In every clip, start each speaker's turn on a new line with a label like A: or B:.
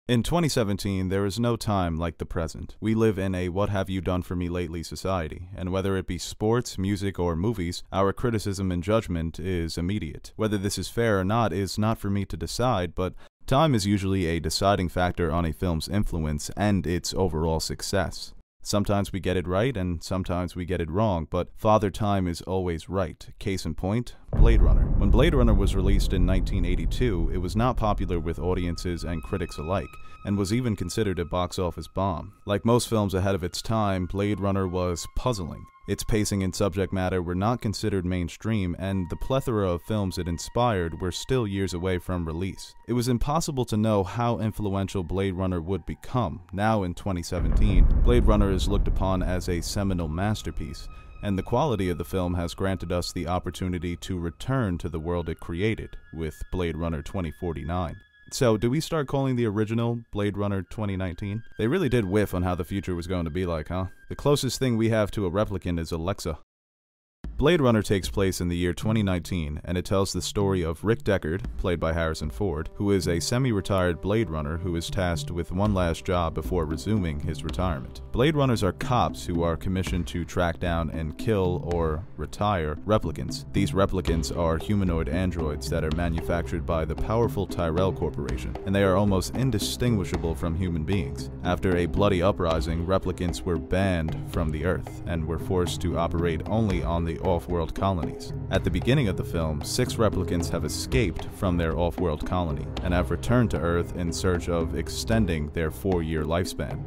A: In 2017, there is no time like the present. We live in a what have you done for me lately society, and whether it be sports, music, or movies, our criticism and judgment is immediate. Whether this is fair or not is not for me to decide, but time is usually a deciding factor on a film's influence and its overall success. Sometimes we get it right, and sometimes we get it wrong, but Father Time is always right. Case in point, Blade Runner. When Blade Runner was released in 1982, it was not popular with audiences and critics alike, and was even considered a box office bomb. Like most films ahead of its time, Blade Runner was puzzling. Its pacing and subject matter were not considered mainstream, and the plethora of films it inspired were still years away from release. It was impossible to know how influential Blade Runner would become. Now in 2017, Blade Runner is looked upon as a seminal masterpiece, and the quality of the film has granted us the opportunity to return to the world it created with Blade Runner 2049. So, do we start calling the original Blade Runner 2019? They really did whiff on how the future was going to be like, huh? The closest thing we have to a replicant is Alexa. Blade Runner takes place in the year 2019, and it tells the story of Rick Deckard, played by Harrison Ford, who is a semi-retired Blade Runner who is tasked with one last job before resuming his retirement. Blade Runners are cops who are commissioned to track down and kill or retire replicants. These replicants are humanoid androids that are manufactured by the powerful Tyrell Corporation, and they are almost indistinguishable from human beings. After a bloody uprising, replicants were banned from the Earth, and were forced to operate only on the off-world colonies. At the beginning of the film, 6 replicants have escaped from their off-world colony and have returned to Earth in search of extending their 4-year lifespan.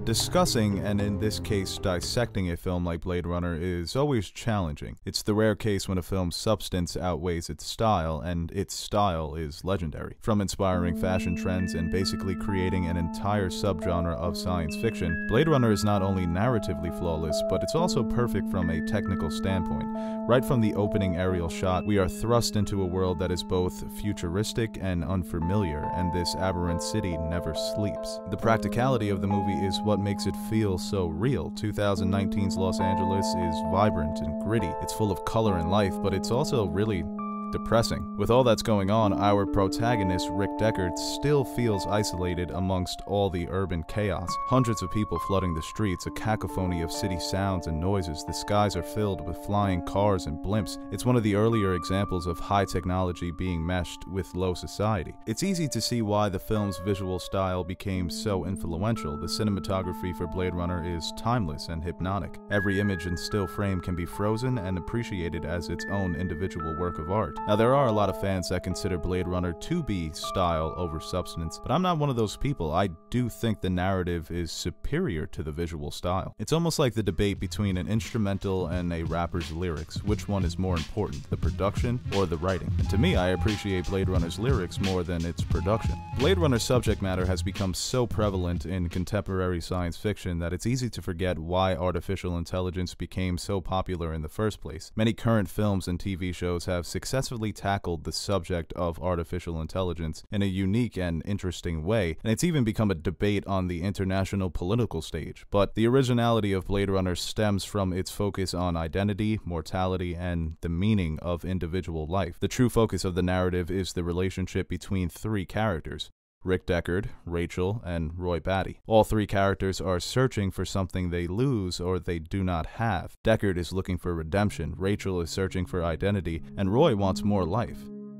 A: Discussing, and in this case dissecting, a film like Blade Runner is always challenging. It's the rare case when a film's substance outweighs its style, and its style is legendary. From inspiring fashion trends and basically creating an entire subgenre of science fiction, Blade Runner is not only narratively flawless, but it's also perfect from a technical standpoint. Right from the opening aerial shot, we are thrust into a world that is both futuristic and unfamiliar, and this aberrant city never sleeps. The practicality of the movie is what makes it feel so real. 2019's Los Angeles is vibrant and gritty. It's full of color and life, but it's also really depressing. With all that's going on, our protagonist, Rick Deckard, still feels isolated amongst all the urban chaos. Hundreds of people flooding the streets, a cacophony of city sounds and noises. The skies are filled with flying cars and blimps. It's one of the earlier examples of high technology being meshed with low society. It's easy to see why the film's visual style became so influential. The cinematography for Blade Runner is timeless and hypnotic. Every image and still frame can be frozen and appreciated as its own individual work of art. Now, there are a lot of fans that consider Blade Runner to be style over substance, but I'm not one of those people. I do think the narrative is superior to the visual style. It's almost like the debate between an instrumental and a rapper's lyrics. Which one is more important, the production or the writing? And to me, I appreciate Blade Runner's lyrics more than its production. Blade Runner's subject matter has become so prevalent in contemporary science fiction that it's easy to forget why artificial intelligence became so popular in the first place. Many current films and TV shows have successfully tackled the subject of artificial intelligence in a unique and interesting way, and it's even become a debate on the international political stage. But the originality of Blade Runner stems from its focus on identity, mortality, and the meaning of individual life. The true focus of the narrative is the relationship between 3 characters: Rick Deckard, Rachel, and Roy Batty. All 3 characters are searching for something they lose or they do not have. Deckard is looking for redemption, Rachel is searching for identity, and Roy wants more life.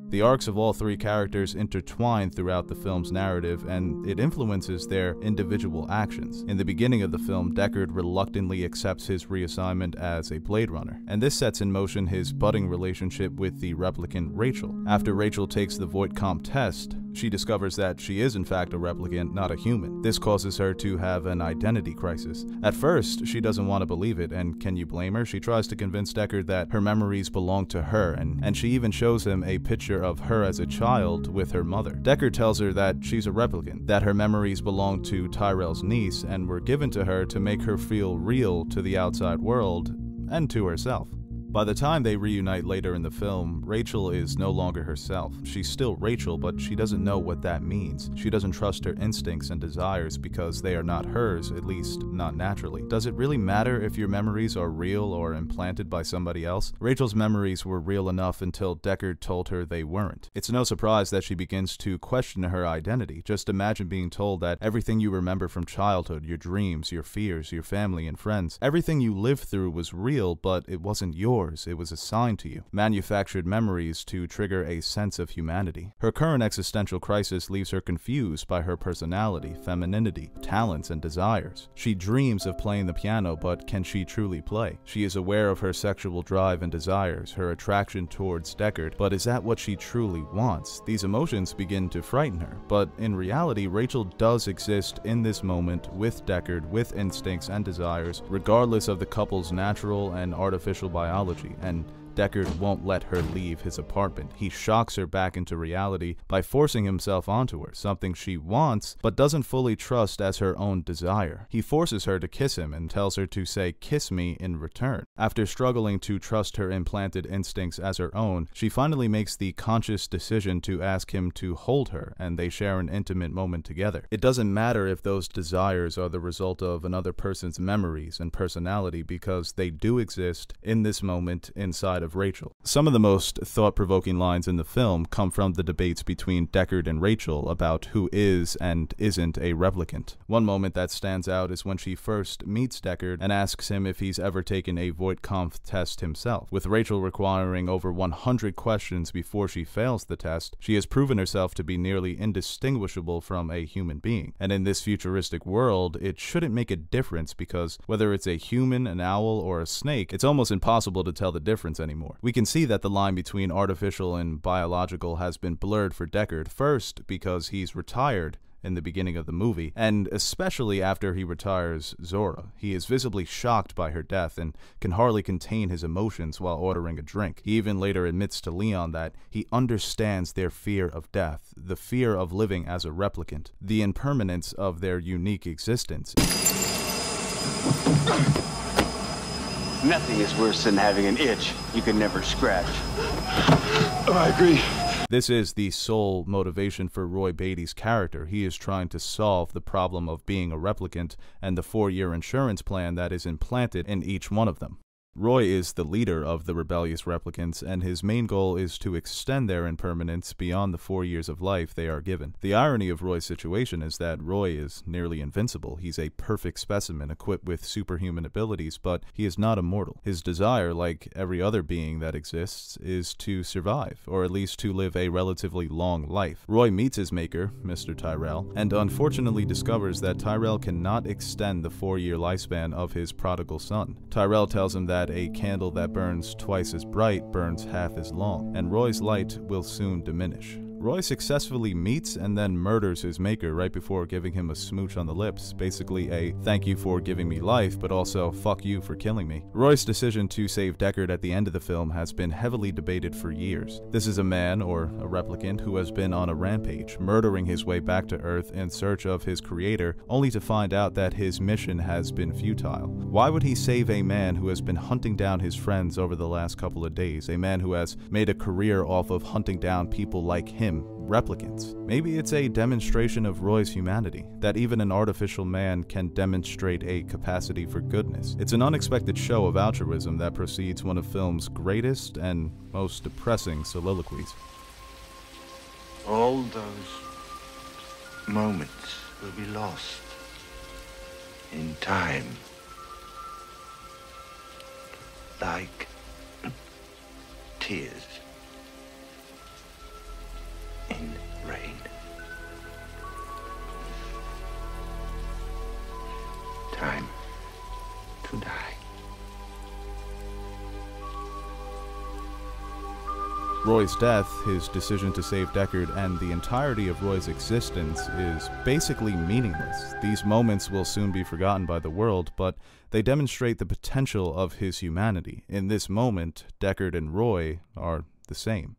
A: The arcs of all 3 characters intertwine throughout the film's narrative, and it influences their individual actions. In the beginning of the film, Deckard reluctantly accepts his reassignment as a Blade Runner, and this sets in motion his budding relationship with the replicant Rachel. After Rachel takes the Voight-Kampff test, she discovers that she is in fact a replicant, not a human. This causes her to have an identity crisis. At first, she doesn't want to believe it, and can you blame her? She tries to convince Deckard that her memories belong to her, and she even shows him a picture of her as a child with her mother. Deckard tells her that she's a replicant, that her memories belong to Tyrell's niece and were given to her to make her feel real to the outside world and to herself. By the time they reunite later in the film, Rachel is no longer herself. She's still Rachel, but she doesn't know what that means. She doesn't trust her instincts and desires because they are not hers, at least not naturally. Does it really matter if your memories are real or implanted by somebody else? Rachel's memories were real enough until Deckard told her they weren't. It's no surprise that she begins to question her identity. Just imagine being told that everything you remember from childhood, your dreams, your fears, your family and friends, everything you lived through was real, but it wasn't yours. It was assigned to you. Manufactured memories to trigger a sense of humanity. Her current existential crisis leaves her confused by her personality, femininity, talents, and desires. She dreams of playing the piano, but can she truly play? She is aware of her sexual drive and desires, her attraction towards Deckard, but is that what she truly wants? These emotions begin to frighten her, but in reality, Rachel does exist in this moment with Deckard, with instincts and desires, regardless of the couple's natural and artificial biology. And Deckard won't let her leave his apartment. He shocks her back into reality by forcing himself onto her, something she wants but doesn't fully trust as her own desire. He forces her to kiss him and tells her to say, "Kiss me," in return. After struggling to trust her implanted instincts as her own, she finally makes the conscious decision to ask him to hold her, and they share an intimate moment together. It doesn't matter if those desires are the result of another person's memories and personality, because they do exist in this moment inside of Rachel. Some of the most thought-provoking lines in the film come from the debates between Deckard and Rachel about who is and isn't a replicant. One moment that stands out is when she first meets Deckard and asks him if he's ever taken a Voight-Kampff test himself. With Rachel requiring over 100 questions before she fails the test, she has proven herself to be nearly indistinguishable from a human being. And in this futuristic world, it shouldn't make a difference, because whether it's a human, an owl, or a snake, it's almost impossible to tell the difference anymore. We can see that the line between artificial and biological has been blurred for Deckard, first because he's retired in the beginning of the movie, and especially after he retires Zora. He is visibly shocked by her death and can hardly contain his emotions while ordering a drink. He even later admits to Leon that he understands their fear of death, the fear of living as a replicant, the impermanence of their unique existence.
B: Nothing is worse than having an itch you can never scratch.
C: I agree.
A: This is the sole motivation for Roy Beatty's character. He is trying to solve the problem of being a replicant and the 4-year insurance plan that is implanted in each one of them. Roy is the leader of the rebellious replicants, and his main goal is to extend their impermanence beyond the 4 years of life they are given. The irony of Roy's situation is that Roy is nearly invincible. He's a perfect specimen equipped with superhuman abilities, but he is not immortal. His desire, like every other being that exists, is to survive, or at least to live a relatively long life. Roy meets his maker, Mr. Tyrell, and unfortunately discovers that Tyrell cannot extend the 4-year lifespan of his prodigal son. Tyrell tells him that a candle that burns twice as bright burns half as long, and Roy's light will soon diminish. Roy successfully meets and then murders his maker right before giving him a smooch on the lips, basically a "thank you for giving me life, but also fuck you for killing me." Roy's decision to save Deckard at the end of the film has been heavily debated for years. This is a man, or a replicant, who has been on a rampage, murdering his way back to Earth in search of his creator, only to find out that his mission has been futile. Why would he save a man who has been hunting down his friends over the last couple of days, a man who has made a career off of hunting down people like him, replicants? Maybe it's a demonstration of Roy's humanity, that even an artificial man can demonstrate a capacity for goodness. It's an unexpected show of altruism that precedes one of film's greatest and most depressing soliloquies.
C: All those moments will be lost in time, like tears in rain. Time to die.
A: Roy's death, his decision to save Deckard, and the entirety of Roy's existence is basically meaningless. These moments will soon be forgotten by the world, but they demonstrate the potential of his humanity. In this moment, Deckard and Roy are the same.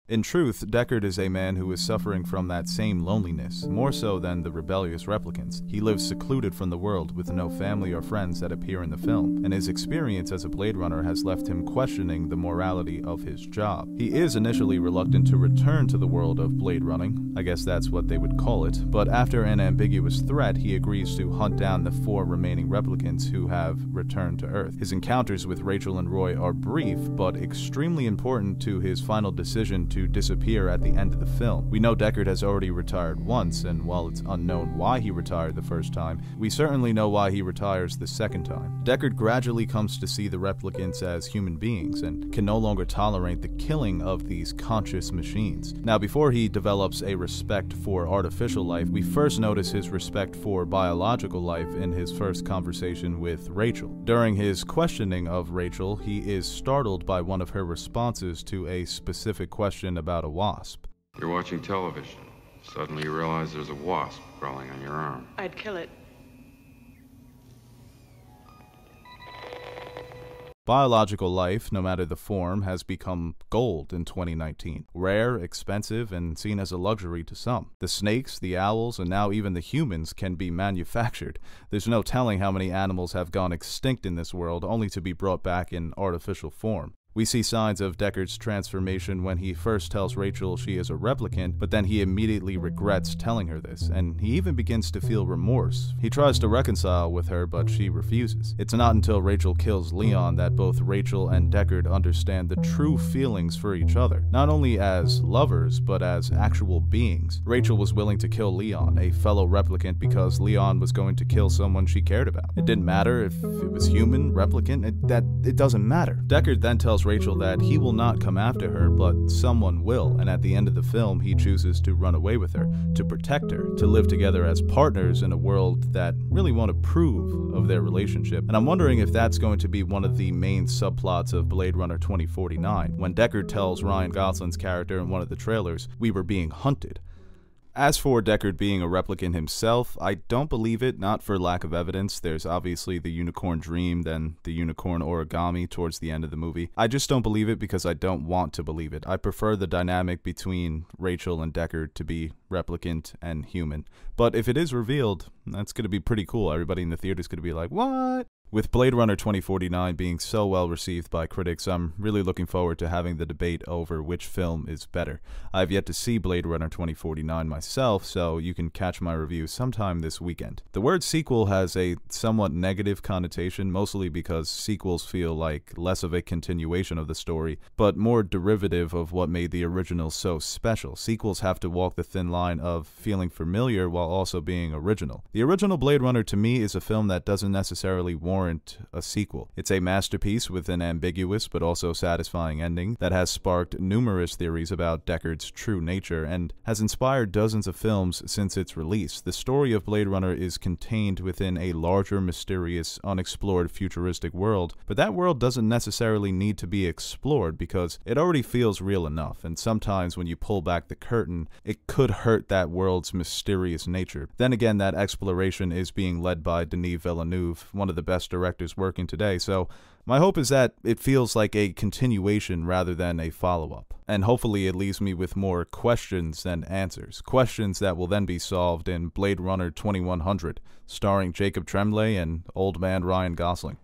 A: In truth, Deckard is a man who is suffering from that same loneliness, more so than the rebellious replicants. He lives secluded from the world with no family or friends that appear in the film, and his experience as a Blade Runner has left him questioning the morality of his job. He is initially reluctant to return to the world of Blade running, I guess that's what they would call it, but after an ambiguous threat, he agrees to hunt down the 4 remaining replicants who have returned to Earth. His encounters with Rachel and Roy are brief, but extremely important to his final decision to disappear at the end of the film. We know Deckard has already retired once, and while it's unknown why he retired the first time, we certainly know why he retires the second time. Deckard gradually comes to see the replicants as human beings and can no longer tolerate the killing of these conscious machines. Now, before he develops a respect for artificial life, we first notice his respect for biological life in his first conversation with Rachel. During his questioning of Rachel, he is startled by one of her responses to a specific question about a wasp.
D: You're watching television. Suddenly you realize there's a wasp crawling on your arm.
E: I'd kill it.
A: Biological life, no matter the form, has become gold in 2019. Rare, expensive, and seen as a luxury to some. The snakes, the owls, and now even the humans can be manufactured. There's no telling how many animals have gone extinct in this world only to be brought back in artificial form. We see signs of Deckard's transformation when he first tells Rachel she is a replicant, but then he immediately regrets telling her this, and he even begins to feel remorse. He tries to reconcile with her, but she refuses. It's not until Rachel kills Leon that both Rachel and Deckard understand the true feelings for each other, not only as lovers, but as actual beings. Rachel was willing to kill Leon, a fellow replicant, because Leon was going to kill someone she cared about. It didn't matter if it was human, replicant, it doesn't matter. Deckard then tells Rachel that he will not come after her, but someone will, and at the end of the film, he chooses to run away with her, to protect her, to live together as partners in a world that really won't approve of their relationship. And I'm wondering if that's going to be one of the main subplots of Blade Runner 2049, when Deckard tells Ryan Gosling's character in one of the trailers, "We were being hunted." As for Deckard being a replicant himself, I don't believe it, not for lack of evidence. There's obviously the unicorn dream, then the unicorn origami towards the end of the movie. I just don't believe it because I don't want to believe it. I prefer the dynamic between Rachel and Deckard to be replicant and human. But if it is revealed, that's going to be pretty cool. Everybody in the theater is going to be like, what? With Blade Runner 2049 being so well received by critics, I'm really looking forward to having the debate over which film is better. I've yet to see Blade Runner 2049 myself, so you can catch my review sometime this weekend. The word sequel has a somewhat negative connotation, mostly because sequels feel like less of a continuation of the story, but more derivative of what made the original so special. Sequels have to walk the thin line of feeling familiar while also being original. The original Blade Runner to me is a film that doesn't necessarily warrant a sequel. It's a masterpiece with an ambiguous but also satisfying ending that has sparked numerous theories about Deckard's true nature and has inspired dozens of films since its release. The story of Blade Runner is contained within a larger, mysterious, unexplored, futuristic world, but that world doesn't necessarily need to be explored because it already feels real enough, and sometimes when you pull back the curtain, it could hurt that world's mysterious nature. Then again, that exploration is being led by Denis Villeneuve, one of the best directors working today, so my hope is that it feels like a continuation rather than a follow-up. And hopefully it leaves me with more questions than answers. Questions that will then be solved in Blade Runner 2100, starring Jacob Tremblay and old man Ryan Gosling.